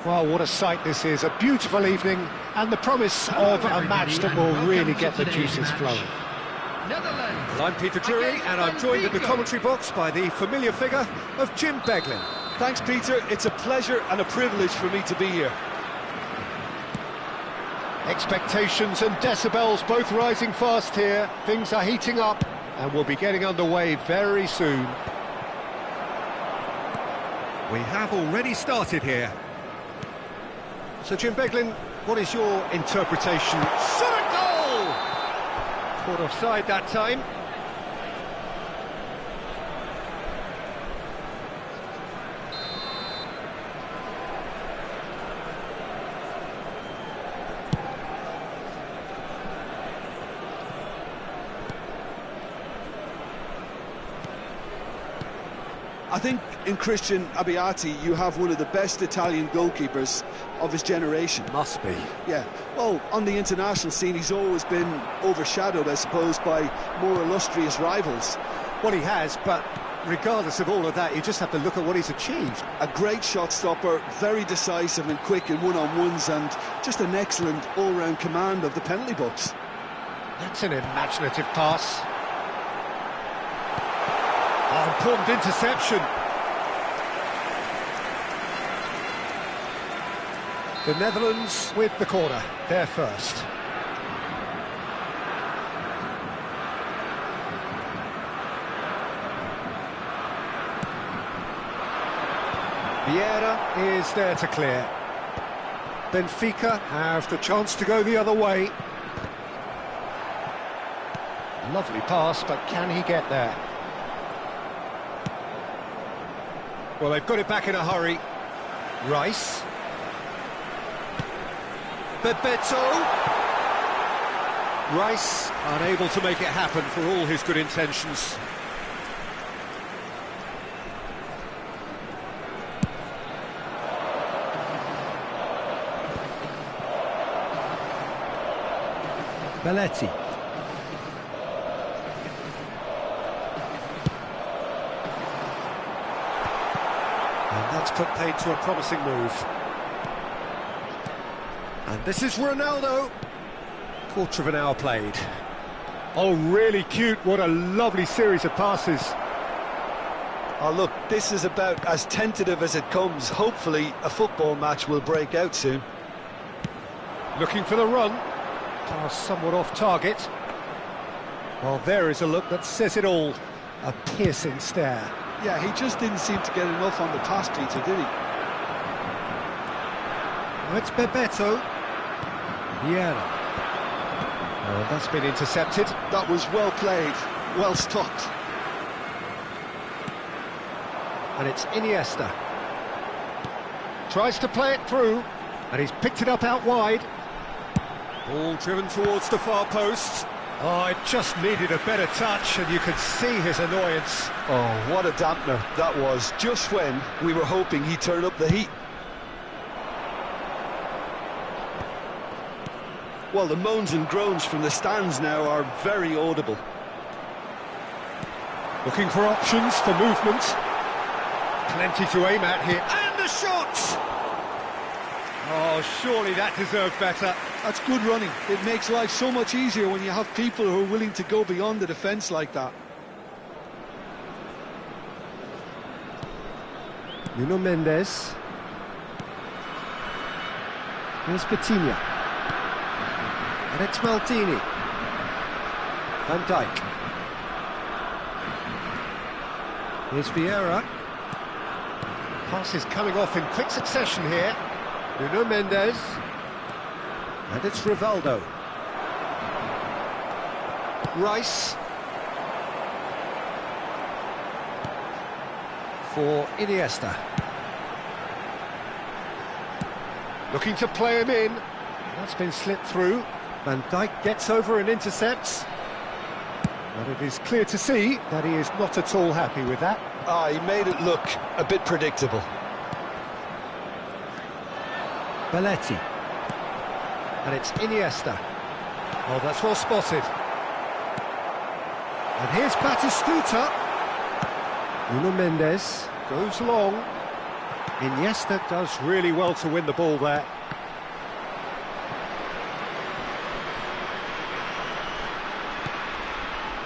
Well, what a sight this is, a beautiful evening, and the promise of a match that will really get the juices flowing. Well, I'm Peter Drury, and I'm joined in the commentary box by the familiar figure of Jim Beglin. Thanks, Peter. It's a pleasure and a privilege for me to be here. Expectations and decibels both rising fast here. Things are heating up, and we'll be getting underway very soon. We have already started here. So, Jim Beglin, what is your interpretation? Shot at goal! Caught offside that time. I think in Christian Abbiati you have one of the best Italian goalkeepers of his generation. Must be. Yeah, well, on the international scene he's always been overshadowed, I suppose, by more illustrious rivals. Well, he has, but regardless of all of that, you just have to look at what he's achieved. A great shot stopper, very decisive and quick in one-on-ones, and just an excellent all-round command of the penalty box. That's an imaginative pass. Oh, important interception. The Netherlands with the corner, they're first. Vieira is there to clear. Benfica have the chance to go the other way. Lovely pass, but can he get there? Well, they've got it back in a hurry. Rice. Bebeto. Rice unable to make it happen for all his good intentions. Belletti. And that's put paid to a promising move. And this is Ronaldo. Quarter of an hour played. Oh, really cute. What a lovely series of passes. Oh, look, this is about as tentative as it comes. Hopefully a football match will break out soon. Looking for the run. Pass somewhat off target. Well, there is a look that says it all. A piercing stare. Yeah, he just didn't seem to get enough on the pass, Peter, did he? Oh, it's Bebeto. Vieira. Oh, that's been intercepted. That was well played, well stopped. And it's Iniesta. Tries to play it through, and he's picked it up out wide. Ball driven towards the far post. Oh, it just needed a better touch, and you could see his annoyance. Oh, what a dampener that was, just when we were hoping he'd turn up the heat. Well, the moans and groans from the stands now are very audible. Looking for options for movement. Plenty to aim at here. And the shot! Oh, surely that deserved better. That's good running. It makes life so much easier when you have people who are willing to go beyond the defence like that. Nuno Mendes. Here's Coutinho. And it's Maldini. Van Dijk. Here's Vieira. Pass is coming off in quick succession here. Nuno Mendes. And it's Rivaldo. Rice. For Iniesta. Looking to play him in. That's been slipped through. Van Dijk gets over and intercepts. But it is clear to see that he is not at all happy with that. He made it look a bit predictable. Belletti. And it's Iniesta. Oh, that's well spotted. And here's Batistuta. Nuno Mendes goes long. Iniesta does really well to win the ball there.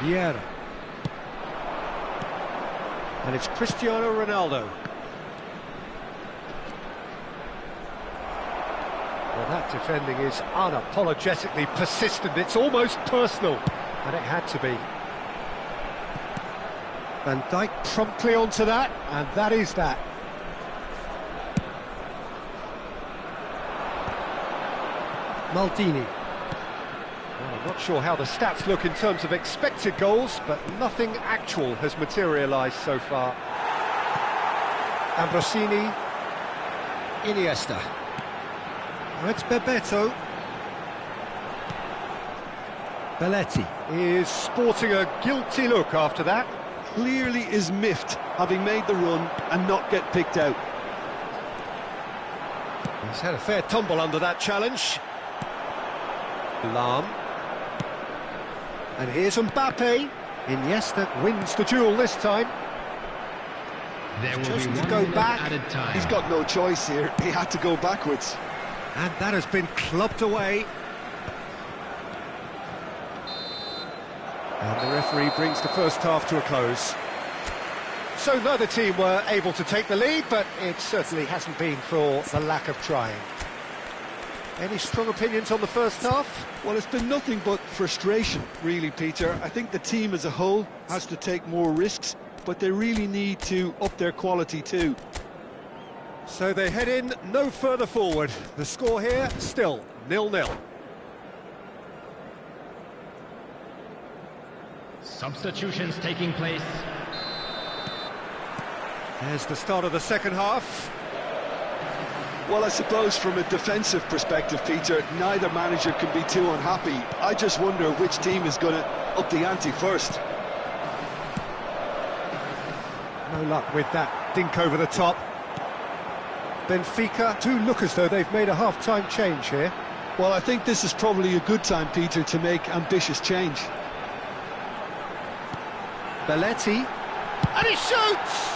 Vieira. And it's Cristiano Ronaldo. Well, that defending is unapologetically persistent. It's almost personal, and it had to be. Van Dijk promptly onto that, and that is that. Maldini. Well, I'm not sure how the stats look in terms of expected goals, but nothing actual has materialised so far. Ambrosini. Iniesta. Oh, it's Bebeto. Belletti is sporting a guilty look after that. Clearly is miffed, having made the run and not get picked out. He's had a fair tumble under that challenge. Lahm. And here's Mbappe. Iniesta wins the duel this time. There will Just be to one go minute back. added time. He's got no choice here. He had to go backwards. And that has been clubbed away. And the referee brings the first half to a close. So neither team were able to take the lead, but it certainly hasn't been for the lack of trying. Any strong opinions on the first half? Well, it's been nothing but frustration, really, Peter. I think the team as a whole has to take more risks, but they really need to up their quality too. So they head in no further forward. The score here, still 0-0. Substitutions taking place. There's the start of the second half. Well, I suppose from a defensive perspective, Peter, neither manager can be too unhappy. I just wonder which team is going to up the ante first. No luck with that dink over the top. Benfica do look as though they've made a half-time change here. Well, I think this is probably a good time, Peter, to make ambitious change. Belletti. And he shoots!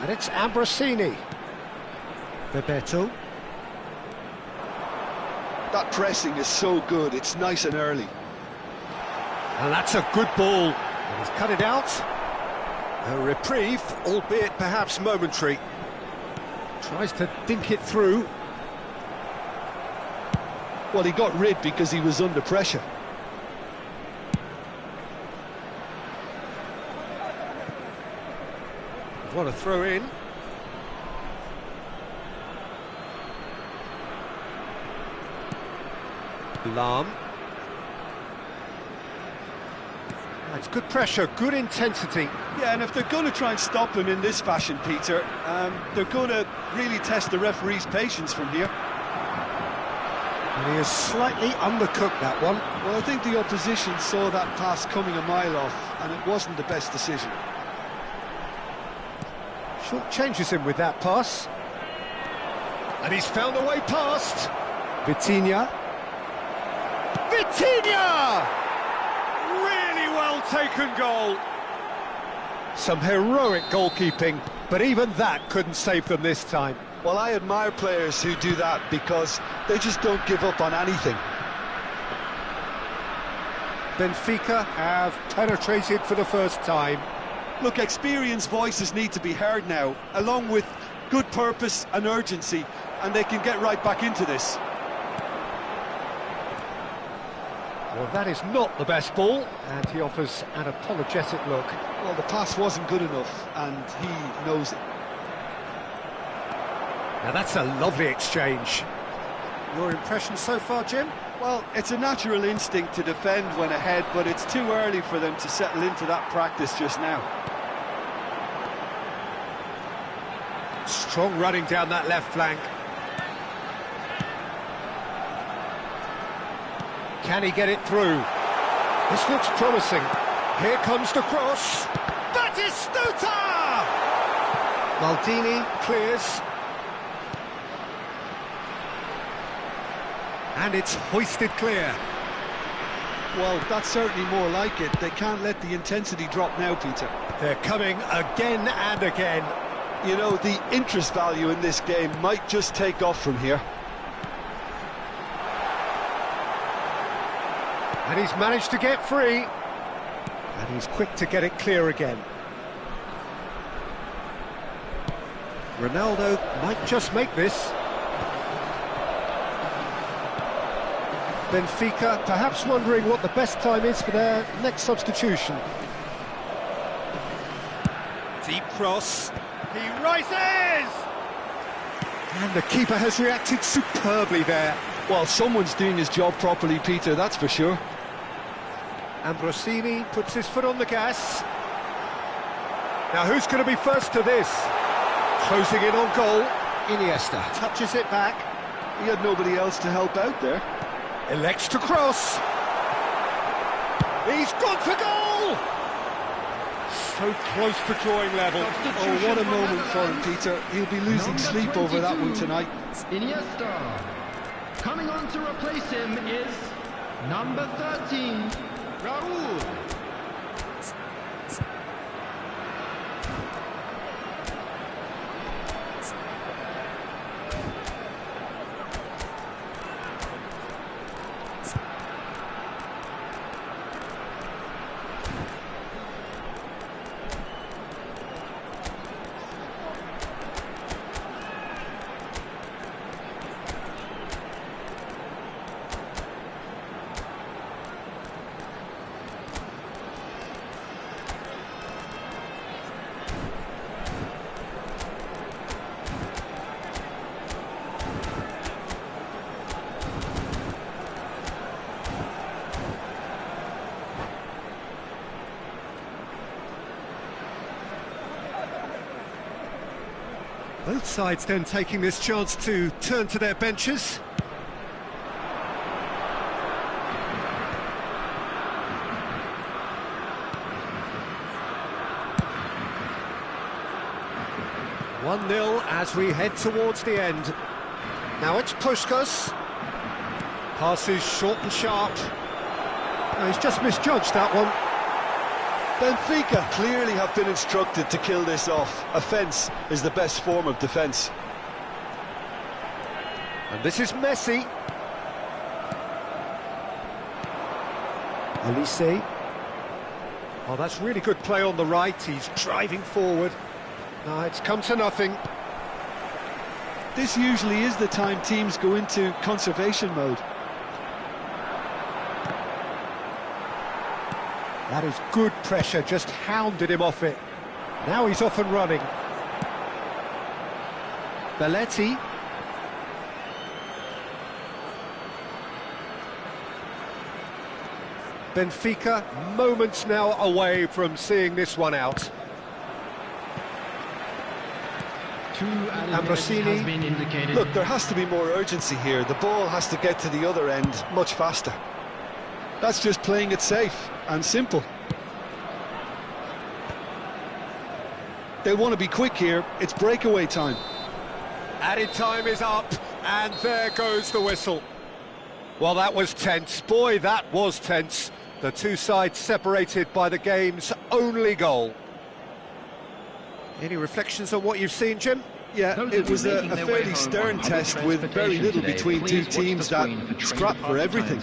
And it's Ambrosini. Bebeto. That pressing is so good, it's nice and early. And that's a good ball. And he's cut it out. A reprieve, albeit perhaps momentary. Tries to dink it through. Well, he got rid because he was under pressure. What a throw in. Lahm. That's good pressure, good intensity. Yeah, and if they're going to try and stop him in this fashion, Peter, they're going to really test the referee's patience from here. And he has slightly undercooked that one. Well, I think the opposition saw that pass coming a mile off, and it wasn't the best decision. Short changes him with that pass. And he's found a way past. Vitinha. Vitinha! Really well taken goal. Some heroic goalkeeping, but even that couldn't save them this time. Well, I admire players who do that because they just don't give up on anything. Benfica have penetrated for the first time. Look, experienced voices need to be heard now, along with good purpose and urgency, and they can get right back into this. Well, that is not the best ball, and he offers an apologetic look. Well, the pass wasn't good enough, and he knows it. Now that's a lovely exchange. Your impression so far, Jim? Well, it's a natural instinct to defend when ahead, but it's too early for them to settle into that practice just now. Strong running down that left flank. Can he get it through? This looks promising. Here comes the cross. Batistuta! Maldini clears. And it's hoisted clear. Well, that's certainly more like it. They can't let the intensity drop now, Peter. They're coming again and again. You know, the interest value in this game might just take off from here. And he's managed to get free. And he's quick to get it clear again. Ronaldo might just make this. Benfica perhaps wondering what the best time is for their next substitution. Deep cross. He rises! And the keeper has reacted superbly there. Well, someone's doing his job properly, Peter, that's for sure. Ambrosini puts his foot on the gas. Now who's going to be first to this? Closing in on goal. Iniesta touches it back. He had nobody else to help out there. Elects to cross. He's gone for goal! So close to drawing level. Oh, what a moment for him, Peter. He'll be losing sleep over that one tonight. Iniesta. Coming on to replace him is number 13, Raul. Both sides then taking this chance to turn to their benches. One 0 as we head towards the end. Now it's Puskas. Passes short and sharp. Oh, he's just misjudged that one. Benfica clearly have been instructed to kill this off. Offence is the best form of defence. And this is Messi. Olise. Oh, that's really good play on the right. He's driving forward. No, it's come to nothing. This usually is the time teams go into conservation mode. That is good pressure, just hounded him off it. Now he's off and running. Belletti. Benfica moments now away from seeing this one out. Ambrosini has been indicated. Look, there has to be more urgency here. The ball has to get to the other end much faster. That's just playing it safe and simple. They want to be quick here. It's breakaway time. Added time is up, and there goes the whistle. Well, that was tense. Boy, that was tense. The two sides separated by the game's only goal. Any reflections on what you've seen, Jim? Yeah, it was a fairly stern test with very little between two teams that scrapped for everything.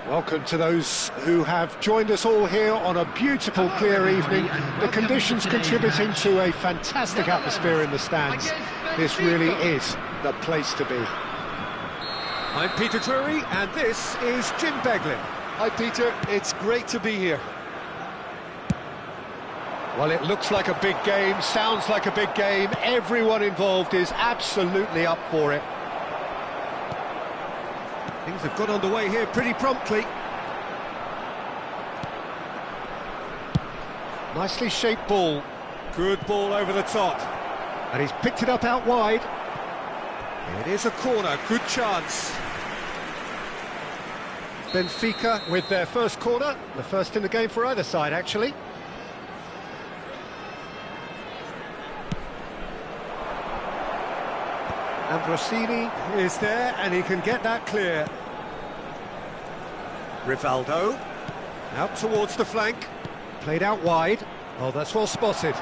Welcome to those who have joined us all here on a beautiful, clear evening. The conditions contributing to a fantastic atmosphere in the stands. This really is the place to be. I'm Peter Drury, and this is Jim Beglin. Hi Peter, it's great to be here. Well, it looks like a big game, sounds like a big game. Everyone involved is absolutely up for it. Things have got underway here pretty promptly. Nicely shaped ball. Good ball over the top. And he's picked it up out wide. It is a corner, good chance. Benfica with their first corner, the first in the game for either side, actually. Ambrosini Is there, and he can get that clear. Rivaldo, out towards the flank. played out wide. Oh, that's well spotted.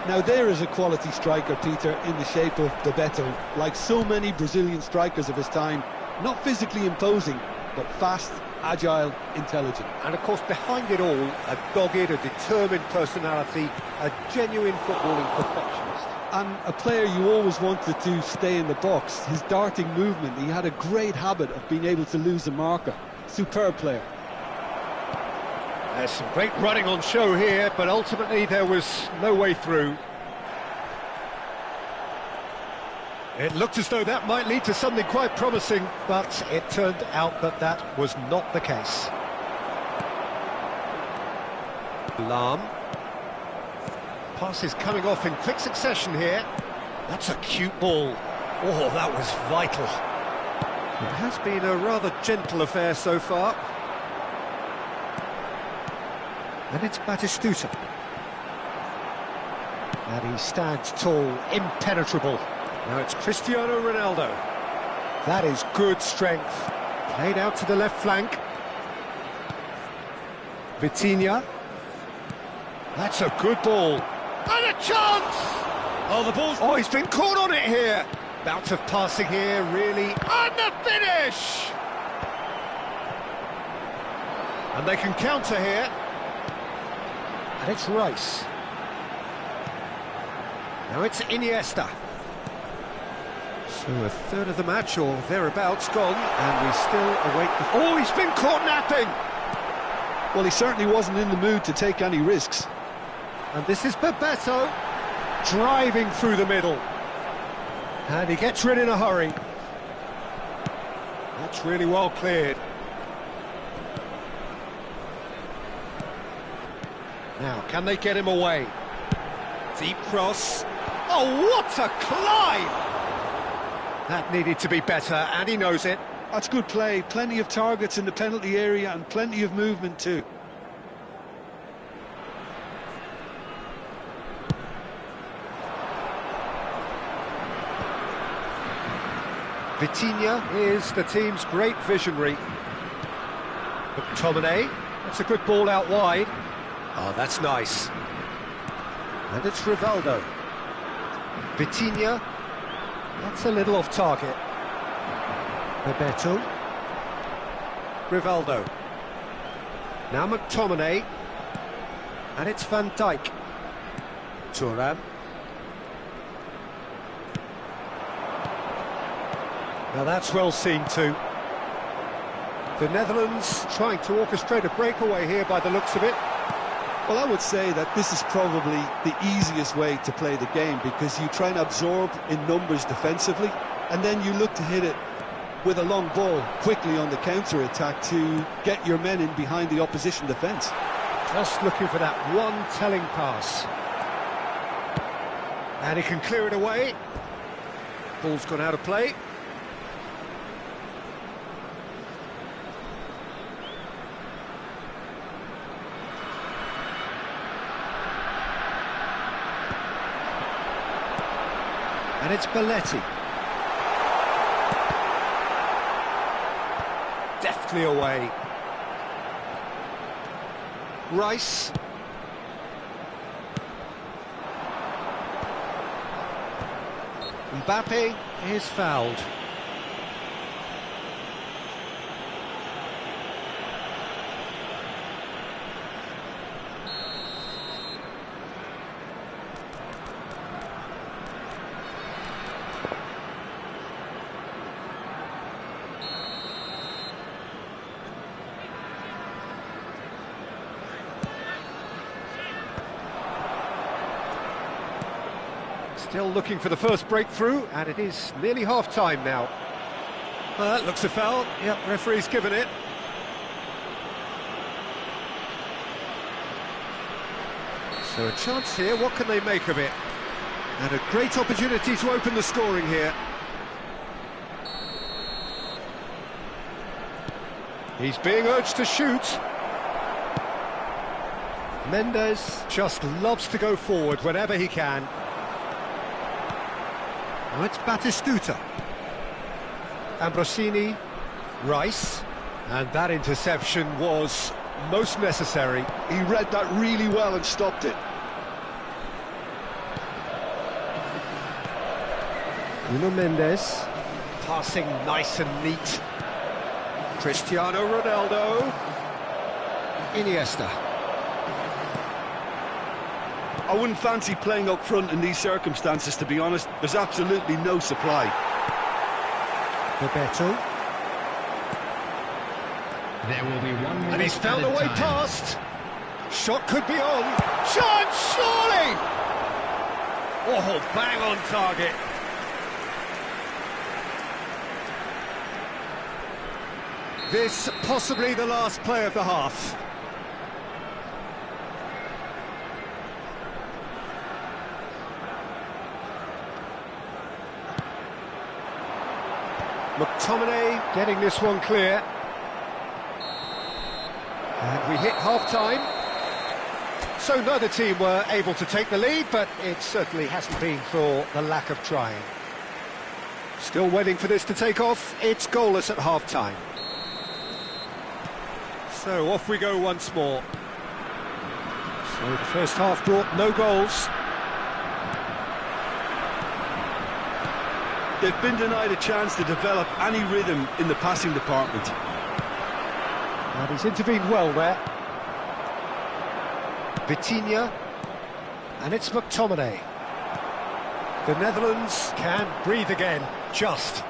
Now there is a quality striker, Peter, in the shape of Bebeto. Like so many Brazilian strikers of his time, not physically imposing, but fast, agile, intelligent. And of course, behind it all, a dogged, a determined personality, a genuine footballing perfectionist. And a player you always wanted to stay in the box. His darting movement, he had a great habit of being able to lose a marker. Superb player. There's some great running on show here, but ultimately there was no way through. It looked as though that might lead to something quite promising, but it turned out that that was not the case. Lahm. Passes coming off in quick succession here. That's a cute ball. Oh, that was vital. It has been a rather gentle affair so far. And it's Batistuta. And he stands tall, impenetrable. Now it's Cristiano Ronaldo. That is good strength. Played out to the left flank. Vitinha. That's a good ball. And a chance! Oh, the ball's... Oh, he's been caught on it here. Bout of passing here, really. And the finish! And they can counter here. And it's Rice. Now it's Iniesta. So a third of the match, or thereabouts, gone, and we still await the... Oh, he's been caught napping! Well, he certainly wasn't in the mood to take any risks. And this is Bebeto, driving through the middle. And he gets rid in a hurry. That's really well cleared. Now, can they get him away? Deep cross. Oh, what a climb! That needed to be better, and he knows it. That's good play. Plenty of targets in the penalty area and plenty of movement too. Vitinha is the team's great visionary. McTominay, that's a good ball out wide. Oh, that's nice. And it's Rivaldo. Vitinha, that's a little off target. Bebeto. Rivaldo. Now McTominay. And it's Van Dijk. Thuram. Now that's well seen too. The Netherlands trying to orchestrate a breakaway here by the looks of it. Well, I would say that this is probably the easiest way to play the game, because you try and absorb in numbers defensively, and then you look to hit it with a long ball quickly on the counter-attack to get your men in behind the opposition defence. Just looking for that one telling pass. And he can clear it away. Ball's gone out of play. And it's Belletti. Deftly away. Rice. Mbappe is fouled. Still looking for the first breakthrough, and it is nearly half-time now. That looks a foul. Yep, referee's given it. So a chance here, what can they make of it? And a great opportunity to open the scoring here. He's being urged to shoot. Mendes just loves to go forward whenever he can. Now it's Batistuta. Ambrosini, Rice, and that interception was most necessary. He read that really well and stopped it. Nuno Mendes, passing nice and neat. Cristiano Ronaldo. Iniesta. I wouldn't fancy playing up front in these circumstances, to be honest. There's absolutely no supply. Bebeto. There will be 1 minute And he's found a added way time. past. Shot could be on. Chance, surely! Oh, bang on target. This possibly the last play of the half. McTominay getting this one clear. And we hit half-time. So neither team were able to take the lead, but it certainly hasn't been for the lack of trying. Still waiting for this to take off. It's goalless at half-time. So off we go once more. So the first half brought no goals. They've been denied a chance to develop any rhythm in the passing department. And he's intervened well there. Vitinha. And it's McTominay. The Netherlands can breathe again, just.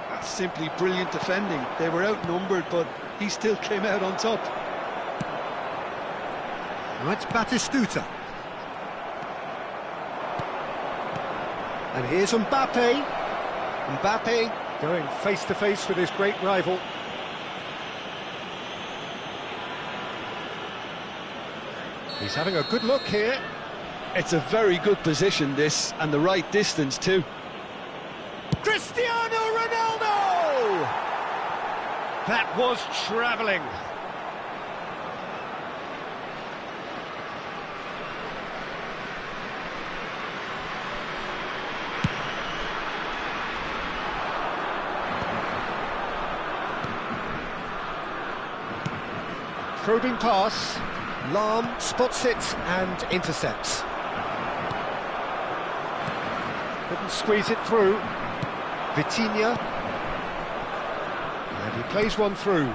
That's simply brilliant defending. They were outnumbered, but he still came out on top. Now it's Batistuta. And here's Mbappe. Mbappe going face-to-face with his great rival. He's having a good look here. It's a very good position, this, and the right distance too. Cristiano Ronaldo! That was travelling. Probing pass. Lahm spots it and intercepts. Couldn't squeeze it through. Vitinha. And he plays one through.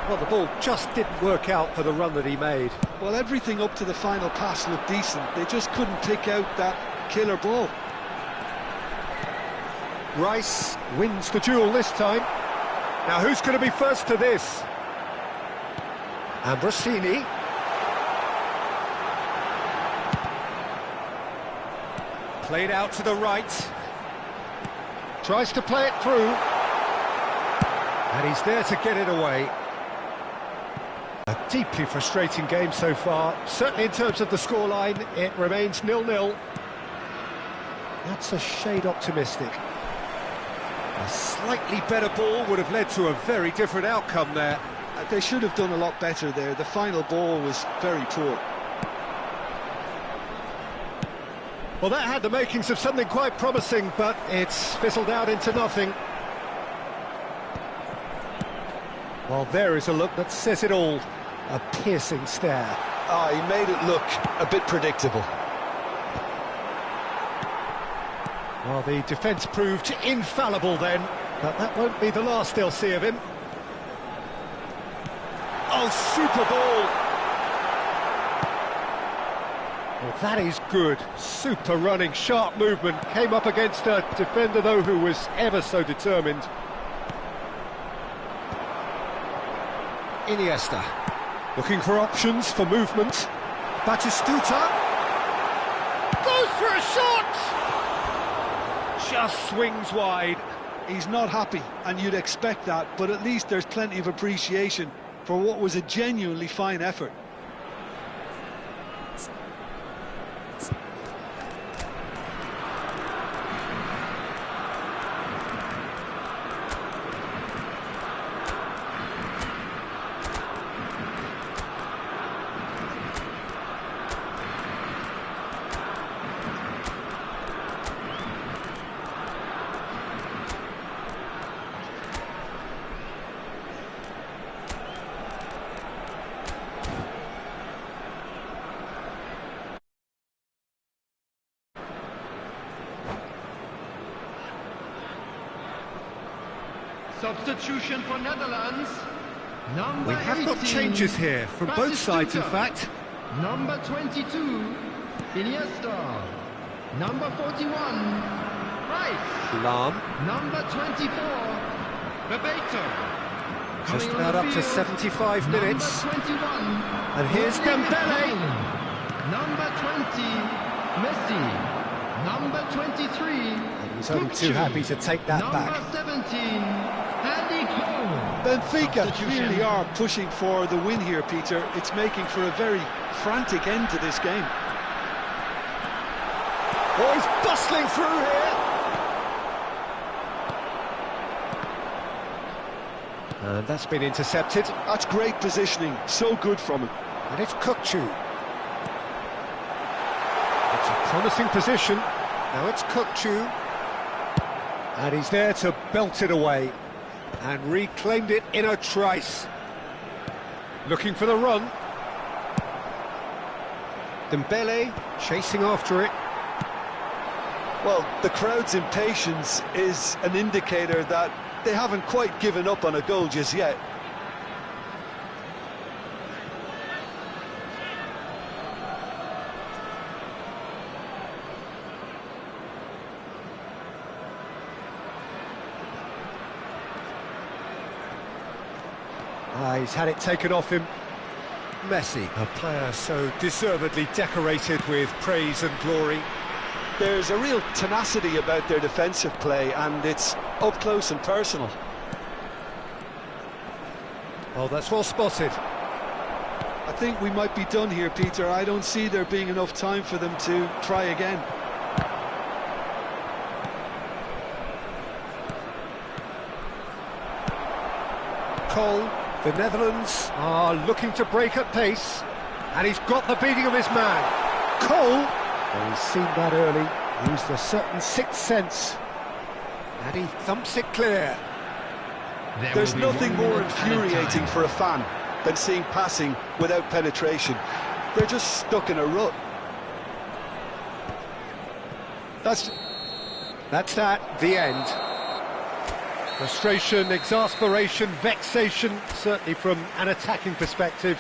Well, the ball just didn't work out for the run that he made. Well, everything up to the final pass looked decent. They just couldn't pick out that killer ball. Rice wins the duel this time. Now, who's going to be first to this? Ambrosini. Played out to the right. Tries to play it through. And he's there to get it away. A deeply frustrating game so far. Certainly in terms of the scoreline, it remains 0-0. That's a shade optimistic. A slightly better ball would have led to a very different outcome there. They should have done a lot better there. The final ball was very poor. Well, that had the makings of something quite promising, but it's fizzled out into nothing. Well, there is a look that says it all. A piercing stare. Ah, he made it look a bit predictable. Well, the defence proved infallible then, but that won't be the last they'll see of him. Oh, super ball! Well, that is good. Super running, sharp movement. Came up against a defender, though, who was ever so determined. Iniesta. Looking for options for movement. Batistuta. Goal! goes for a shot! Just swings wide. He's not happy, and you'd expect that, but at least there's plenty of appreciation for what was a genuinely fine effort. Substitution for Netherlands. Number We have got 18, changes here from both sides, in fact. Number 22, Iniesta. Number 41, Rice. Lahm, Number 24, Bebeto. just Coming on about the up to field, 75 minutes. Number 21, And here's Dembele. Number 20, Messi. Number 23, He's only too happy to take that Number back. 17, Andy Cole. Benfica Substitution. really are pushing for the win here, Peter. It's making for a very frantic end to this game. Oh, he's bustling through here. And that's been intercepted. That's great positioning, so good from him. And it's Kukçu. It's a promising position. Now it's Kukçu. And he's there to belt it away. And reclaimed it in a trice. Looking for the run. Dembele chasing after it. Well, the crowd's impatience is an indicator that they haven't quite given up on a goal just yet. He's had it taken off him. Messi, a player so deservedly decorated with praise and glory. There's a real tenacity about their defensive play, and it's up close and personal. Oh, that's well spotted. I think we might be done here, Peter. I don't see there being enough time for them to try again. Cole, the Netherlands are looking to break at pace, and he's got the beating of his man. Cole, well, he's seen that early, used a certain sixth sense, and he thumps it clear. There's nothing more infuriating for a fan than seeing passing without penetration. They're just stuck in a rut. That's that, the end. Frustration, exasperation, vexation, certainly from an attacking perspective.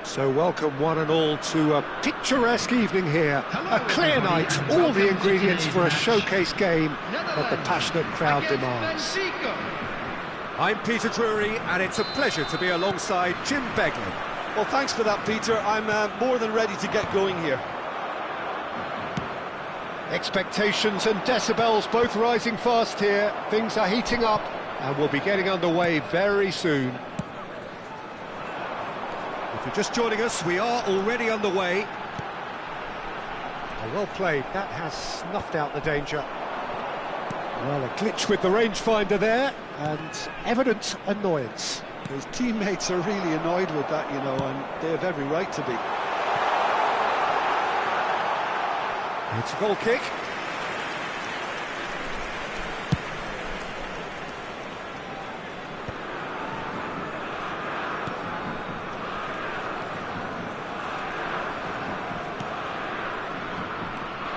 So welcome one and all to a picturesque evening here. A clear night, all the ingredients for a showcase game that the passionate crowd demands. I'm Peter Drury, and it's a pleasure to be alongside Jim Begley. Well, thanks for that, Peter. I'm more than ready to get going here. Expectations and decibels both rising fast here. Things are heating up and we'll be getting underway very soon. If you're just joining us, we are already underway. Oh, well played, that has snuffed out the danger. Well, a glitch with the rangefinder there, and evident annoyance. His teammates are really annoyed with that, you know, and they have every right to be. It's a goal kick.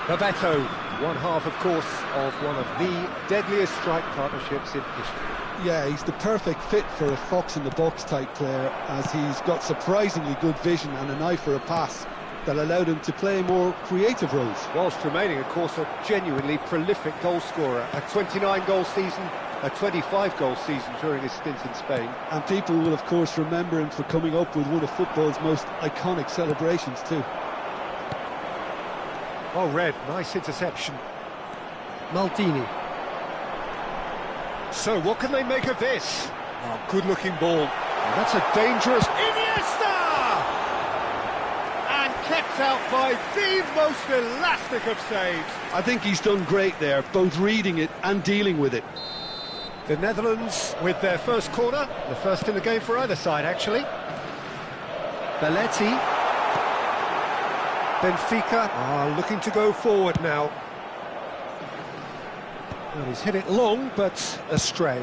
Bebeto, one half, of course, of one of the deadliest strike partnerships in history. Yeah, he's the perfect fit for a fox-in-the-box type player, as he's got surprisingly good vision and an eye for a pass that allowed him to play more creative roles. Whilst remaining, of course, a genuinely prolific goal scorer. A 29-goal season, a 25-goal season during his stint in Spain. And people will, of course, remember him for coming up with one of football's most iconic celebrations too. Oh, Red, nice interception. Maldini. So, what can they make of this? Oh, good-looking ball. And that's a dangerous... Iniesta! And kept out by the most elastic of saves. I think he's done great there, both reading it and dealing with it. The Netherlands with their first corner, the first in the game for either side, actually. Belletti. Benfica are looking to go forward now. Well, he's hit it long, but astray.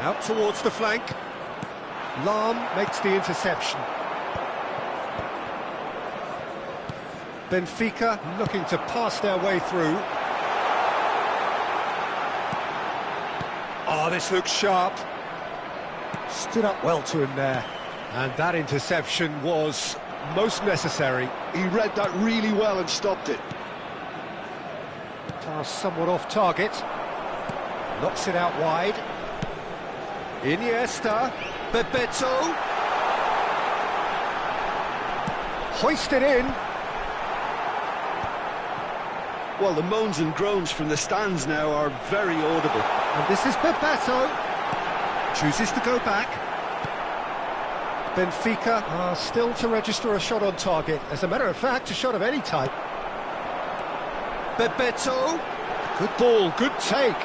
Out towards the flank. Lahm makes the interception. Benfica looking to pass their way through. Oh, this looks sharp. Stood up well to him there. And that interception was most necessary. He read that really well and stopped it. Pass somewhat off target. Knocks it out wide. Iniesta. Bebeto. Hoisted in. Well, the moans and groans from the stands now are very audible. And this is Bebeto. Chooses to go back. Benfica are still to register a shot on target. As a matter of fact, a shot of any type. Bebeto. Good ball, good take.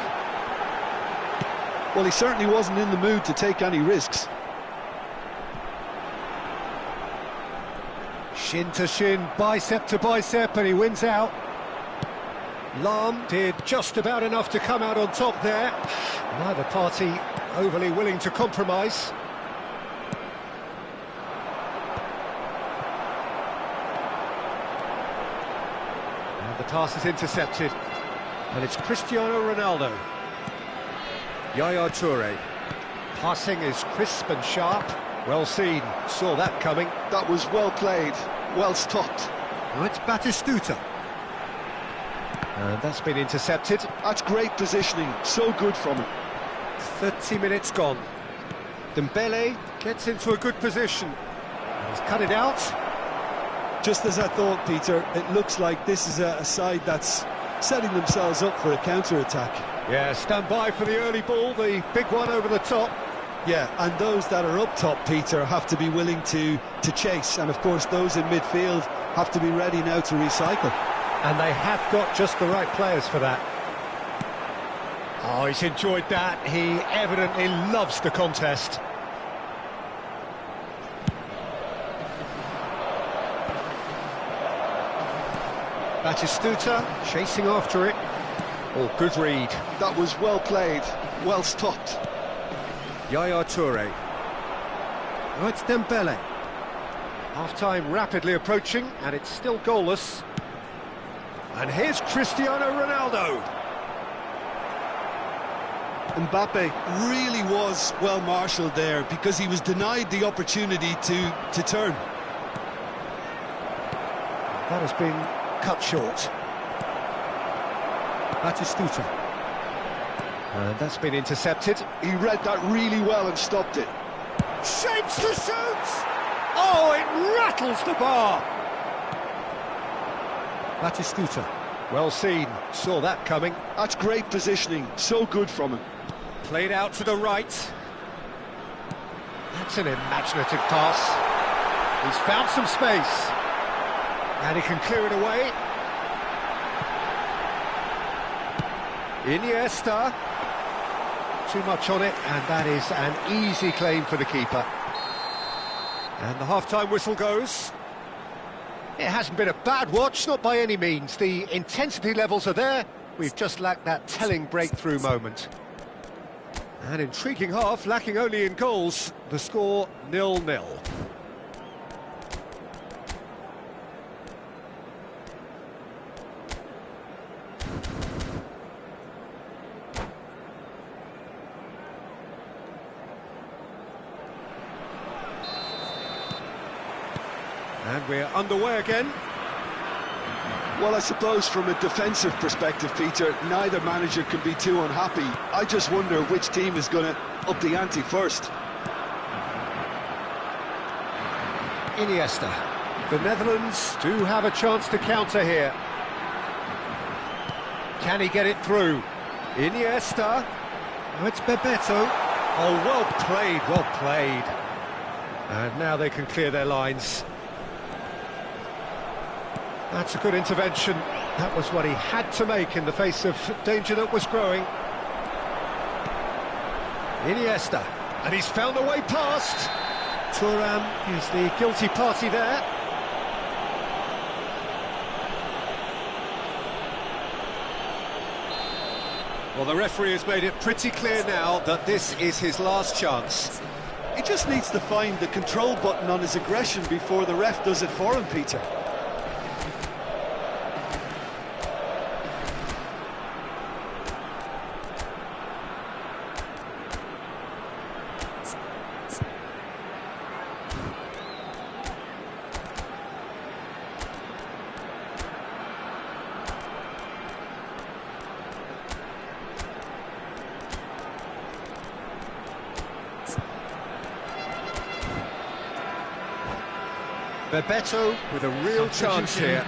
Well, he certainly wasn't in the mood to take any risks. Shin to shin, bicep to bicep, and he wins out. Lahm did just about enough to come out on top there. Neither party overly willing to compromise. And the pass is intercepted. And it's Cristiano Ronaldo. Yaya Toure. Passing is crisp and sharp. Well seen. Saw that coming. That was well played, well stopped. Now it's Batistuta. And that's been intercepted. That's great positioning, so good from him. 30 minutes gone. Dembele gets into a good position. And he's cut it out. Just as I thought, Peter, it looks like this is a side that's setting themselves up for a counter-attack. Yeah, stand by for the early ball, the big one over the top. Yeah, and those that are up top, Peter, have to be willing to chase. And, of course, those in midfield have to be ready now to recycle. And they have got just the right players for that. Oh, he's enjoyed that. He evidently loves the contest. Batistuta chasing after it. Oh, good read. That was well played, well stopped. Yaya Toure. Now it's Dembele. Half-time rapidly approaching, and it's still goalless. And here's Cristiano Ronaldo. Mbappe really was well marshalled there because he was denied the opportunity to turn. That has been cut short. Batistuta. And that's been intercepted. He read that really well and stopped it. Shapes to shoot! Oh, it rattles the bar! Batistuta. Well seen, saw that coming. That's great positioning, so good from him. Played out to the right. That's an imaginative pass. He's found some space. And he can clear it away. Iniesta. Too much on it, and that is an easy claim for the keeper. And the half-time whistle goes. It hasn't been a bad watch, not by any means. The intensity levels are there. We've just lacked that telling breakthrough moment. An intriguing half, lacking only in goals. The score 0-0. And we're underway again. Well, I suppose from a defensive perspective, Peter, neither manager can be too unhappy. I just wonder which team is going to up the ante first. Iniesta. The Netherlands do have a chance to counter here. Can he get it through? Iniesta. Oh, it's Bebeto. Oh, well played, well played. And now they can clear their lines. That's a good intervention. That was what he had to make in the face of danger that was growing. Iniesta. And he's found a way past. Thuram is the guilty party there. Well, the referee has made it pretty clear now that this is his last chance. He just needs to find the control button on his aggression before the ref does it for him, Peter. Bebeto with a real chance here,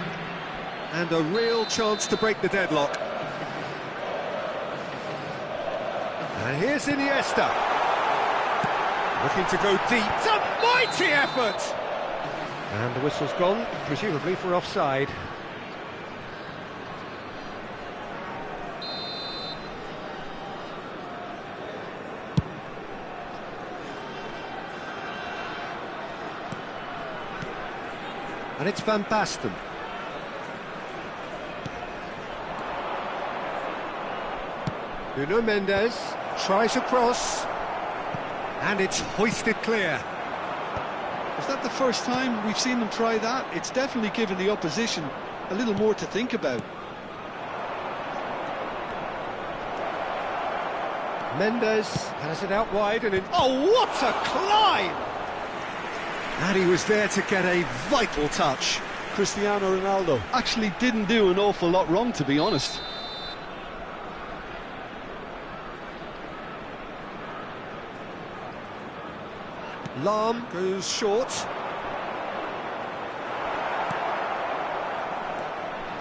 and a real chance to break the deadlock. And here's Iniesta, looking to go deep. It's a mighty effort! And the whistle's gone, presumably for offside. And it's Van Basten. Nuno Mendes tries a cross, and it's hoisted clear. Is that the first time we've seen them try that? It's definitely given the opposition a little more to think about. Mendes has it out wide, and oh, what a climb! And he was there to get a vital touch. Cristiano Ronaldo actually didn't do an awful lot wrong, to be honest. Lahm goes short.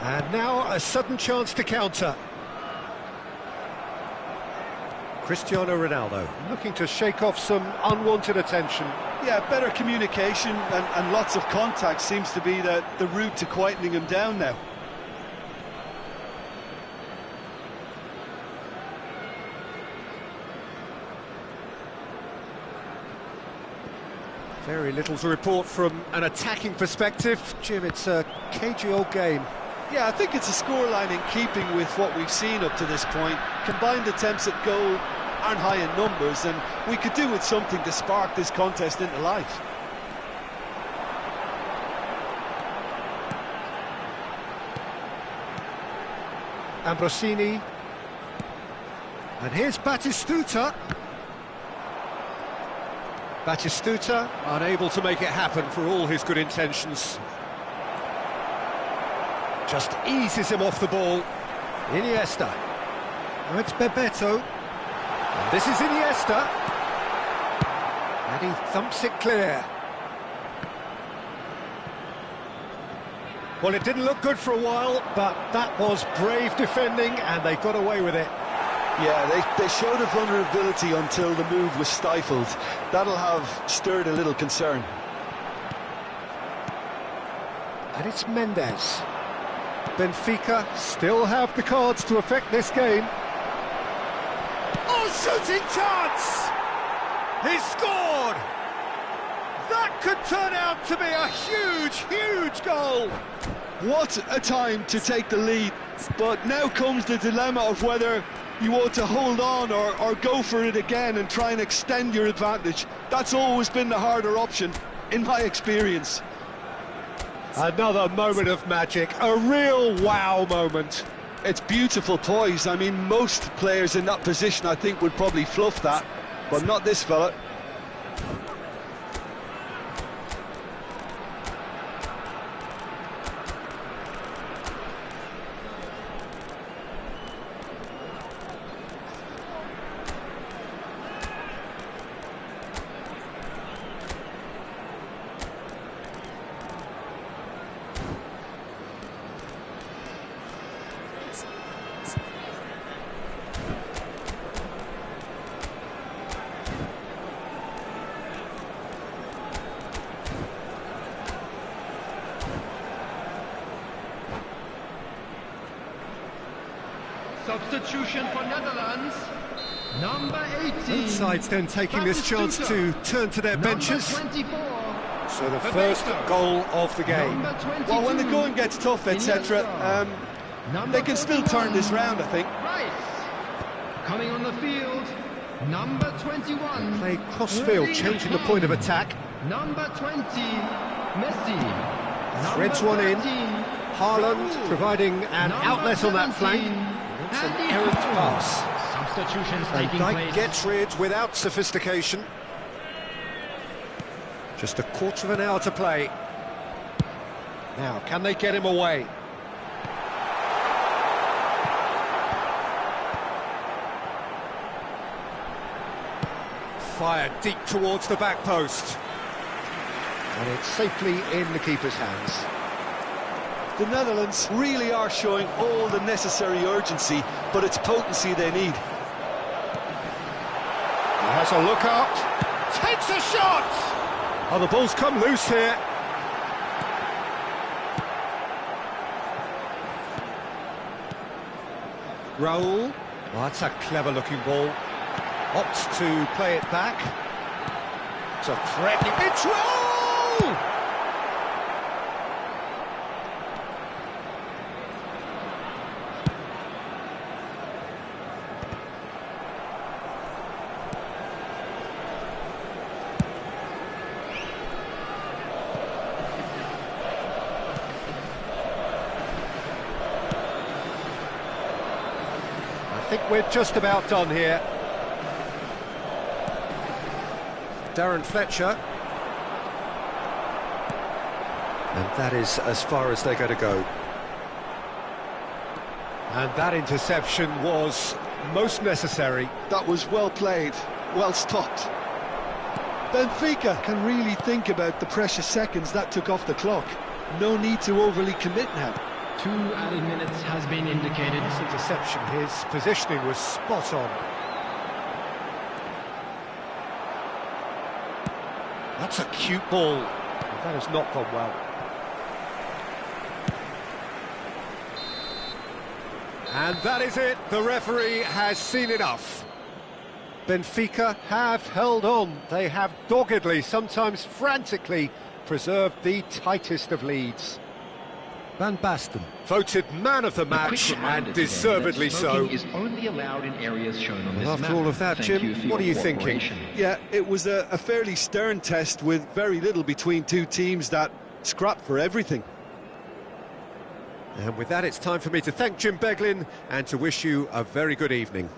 And now a sudden chance to counter. Cristiano Ronaldo looking to shake off some unwanted attention. Yeah, better communication and lots of contact seems to be the route to quietening him down now. Very little to report from an attacking perspective. Jim, it's a cagey old game. Yeah, I think it's a scoreline in keeping with what we've seen up to this point. Combined attempts at goal aren't high in numbers, and we could do with something to spark this contest into life. Ambrosini. And here's Batistuta. Batistuta unable to make it happen for all his good intentions. Just eases him off the ball. Iniesta. Now it's Bebeto. And this is Iniesta. And he thumps it clear. Well, it didn't look good for a while, but that was brave defending, and they got away with it. Yeah, they showed a vulnerability until the move was stifled. That'll have stirred a little concern. And it's Mendes. Benfica still have the cards to affect this game. Oh, shooting chance! He scored! That could turn out to be a huge, huge goal! What a time to take the lead, but now comes the dilemma of whether you want to hold on or go for it again and try and extend your advantage. That's always been the harder option, in my experience. Another moment of magic, a real wow moment. It's beautiful poise. I mean, most players in that position, I think, would probably fluff that, but not this fella. Substitution for Netherlands, number 18. Both sides then taking this chance to turn to their benches. Number 24. So the first goal of the game. Well, when the going gets tough, etc., they can still turn this round, I think. Rice. Coming on the field, number 21. Play cross-field, changing the point of attack. Number 20, Messi. Threads one in. Haaland providing an outlet on that flank. It's an errant pass. Substitutions Van taking Dijk place. gets rid without sophistication. Just a quarter of an hour to play. Now, can they get him away? Fired deep towards the back post. And it's safely in the keeper's hands. The Netherlands really are showing all the necessary urgency, but it's potency they need. He has a look up, takes a shot! Oh, the ball's come loose here. Raul, well, that's a clever-looking ball. Opts to play it back. It's a threatening... It's Raul! I think we're just about done here. Darren Fletcher. And that is as far as they're going to go. And that interception was most necessary. That was well played, well stopped. Benfica can really think about the precious seconds that took off the clock. No need to overly commit now. 2 added minutes has been indicated. This interception, his positioning was spot on. That's a cute ball. That has not gone well. And that is it. The referee has seen enough. Benfica have held on. They have doggedly, sometimes frantically, preserved the tightest of leads. Van Basten voted man of the match, and deservedly so. Is only allowed in areas shown on this Well, after map. all of that, Thank Jim, you for what are your you thinking? cooperation. Yeah, it was a fairly stern test with very little between two teams that scrapped for everything. And with that, it's time for me to thank Jim Beglin and to wish you a very good evening.